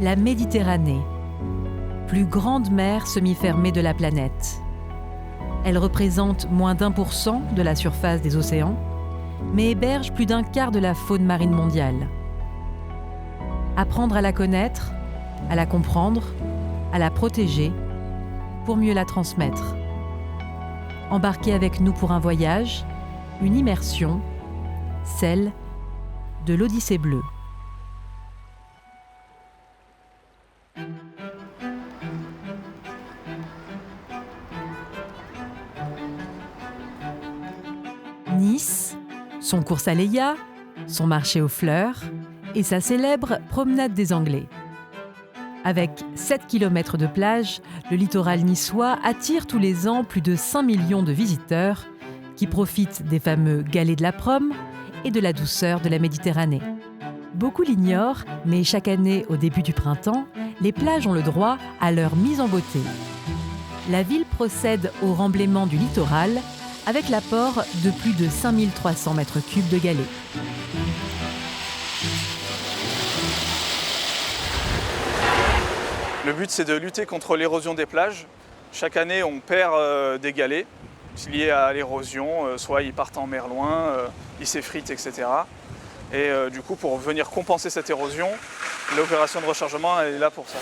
la Méditerranée, plus grande mer semi-fermée de la planète. Elle représente moins d'1% de la surface des océans, mais héberge plus d'un quart de la faune marine mondiale. Apprendre à la connaître, à la comprendre, à la protéger, pour mieux la transmettre. Embarquez avec nous pour un voyage, une immersion, celle de l'Odyssée bleue. Nice, son cours Saléya, son marché aux fleurs et sa célèbre promenade des Anglais. Avec 7 km de plage, le littoral niçois attire tous les ans plus de 5 millions de visiteurs qui profitent des fameux galets de la Prom et de la douceur de la Méditerranée. Beaucoup l'ignorent, mais chaque année, au début du printemps, les plages ont le droit à leur mise en beauté. La ville procède au remblaiement du littoral avec l'apport de plus de 5300 mètres cubes de galets. Le but, c'est de lutter contre l'érosion des plages. Chaque année, on perd des galets liés à l'érosion, soit ils partent en mer loin, ils s'effritent, etc. Et du coup, pour venir compenser cette érosion, l'opération de rechargement elle est là pour ça.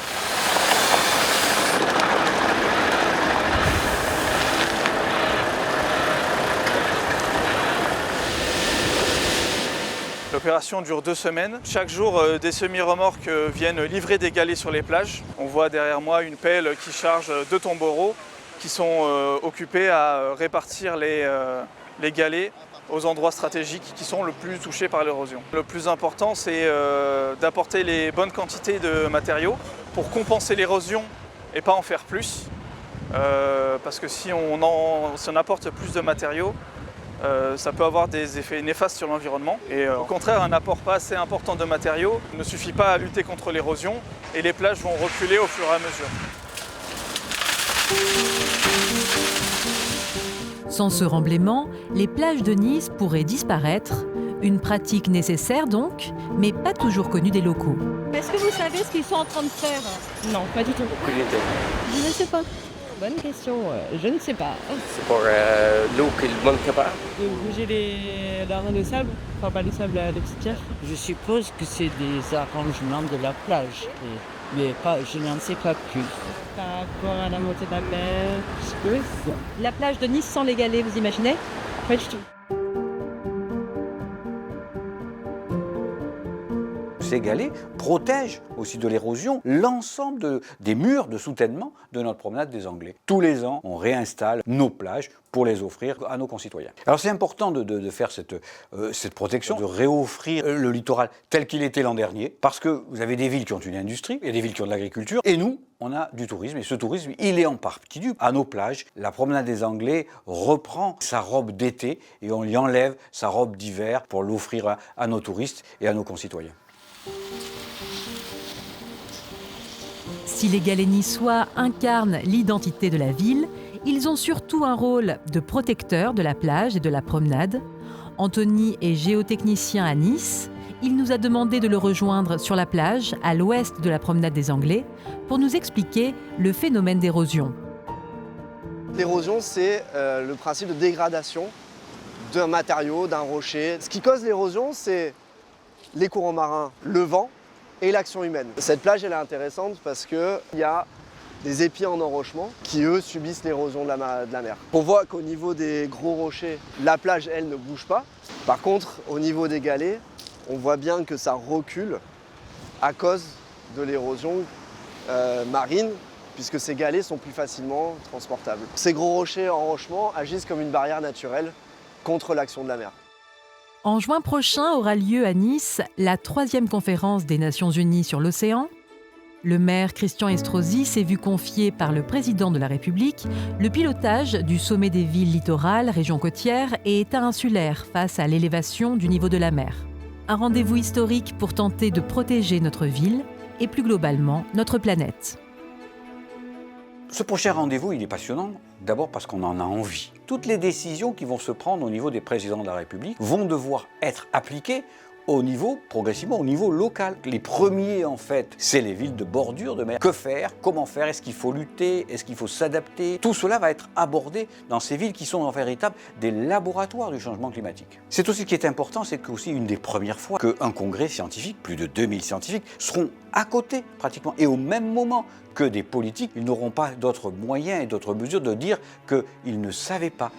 L'opération dure 2 semaines. Chaque jour, des semi-remorques viennent livrer des galets sur les plages. On voit derrière moi une pelle qui charge 2 tombereaux qui sont occupés à répartir les galets aux endroits stratégiques qui sont le plus touchés par l'érosion. Le plus important, c'est d'apporter les bonnes quantités de matériaux pour compenser l'érosion et pas en faire plus. Parce que si on apporte plus de matériaux, ça peut avoir des effets néfastes sur l'environnement. Et au contraire, un apport pas assez important de matériaux ne suffit pas à lutter contre l'érosion et les plages vont reculer au fur et à mesure. Sans ce remblaiement, les plages de Nice pourraient disparaître. Une pratique nécessaire donc, mais pas toujours connue des locaux. Est-ce que vous savez ce qu'ils sont en train de faire? Non, pas du tout. Aucune idée. Je ne sais pas. Bonne question, je ne sais pas. C'est pour l'eau qui ne manque pas. De bouger le sable, enfin pas le sable, les petites pierres. Je suppose que c'est des arrangements de la plage, mais je n'en sais pas plus. Par rapport à la montée de la mer, je suppose. La plage de Nice sans les galets, vous imaginez? Pas du tout. Ces galets protègent aussi de l'érosion l'ensemble des murs de soutènement de notre promenade des Anglais. Tous les ans, on réinstalle nos plages pour les offrir à nos concitoyens. Alors c'est important de faire cette protection, de réoffrir le littoral tel qu'il était l'an dernier, parce que vous avez des villes qui ont une industrie, et des villes qui ont de l'agriculture, et nous, on a du tourisme, et ce tourisme, il est en partie dû à nos plages. La promenade des Anglais reprend sa robe d'été, et on lui enlève sa robe d'hiver pour l'offrir à nos touristes et à nos concitoyens. Si les galets niçois incarnent l'identité de la ville, ils ont surtout un rôle de protecteur de la plage et de la promenade. Anthony est géotechnicien à Nice. Il nous a demandé de le rejoindre sur la plage, à l'ouest de la promenade des Anglais, pour nous expliquer le phénomène d'érosion. L'érosion, c'est le principe de dégradation d'un matériau, d'un rocher. Ce qui cause l'érosion, c'est les courants marins, le vent et l'action humaine. Cette plage, elle est intéressante parce qu'il y a des épis en enrochement qui, eux, subissent l'érosion de la mer. On voit qu'au niveau des gros rochers, la plage, elle, ne bouge pas. Par contre, au niveau des galets, on voit bien que ça recule à cause de l'érosion marine, puisque ces galets sont plus facilement transportables. Ces gros rochers en enrochement agissent comme une barrière naturelle contre l'action de la mer. En juin prochain aura lieu à Nice la 3e conférence des Nations Unies sur l'océan. Le maire Christian Estrosi s'est vu confier par le président de la République le pilotage du sommet des villes littorales, régions côtières et États insulaires face à l'élévation du niveau de la mer. Un rendez-vous historique pour tenter de protéger notre ville et plus globalement notre planète. Ce prochain rendez-vous, il est passionnant, d'abord parce qu'on en a envie. Toutes les décisions qui vont se prendre au niveau des présidents de la République vont devoir être appliquées progressivement au niveau local. Les premiers, en fait, c'est les villes de bordure de mer. Que faire? Comment faire? Est-ce qu'il faut lutter? Est-ce qu'il faut s'adapter? Tout cela va être abordé dans ces villes qui sont en véritable des laboratoires du changement climatique. C'est aussi ce qui est important, c'est que aussi une des premières fois qu'un congrès scientifique, plus de 2000 scientifiques, seront à côté pratiquement et au même moment que des politiques. Ils n'auront pas d'autres moyens et d'autres mesures de dire qu'ils ne savaient pas.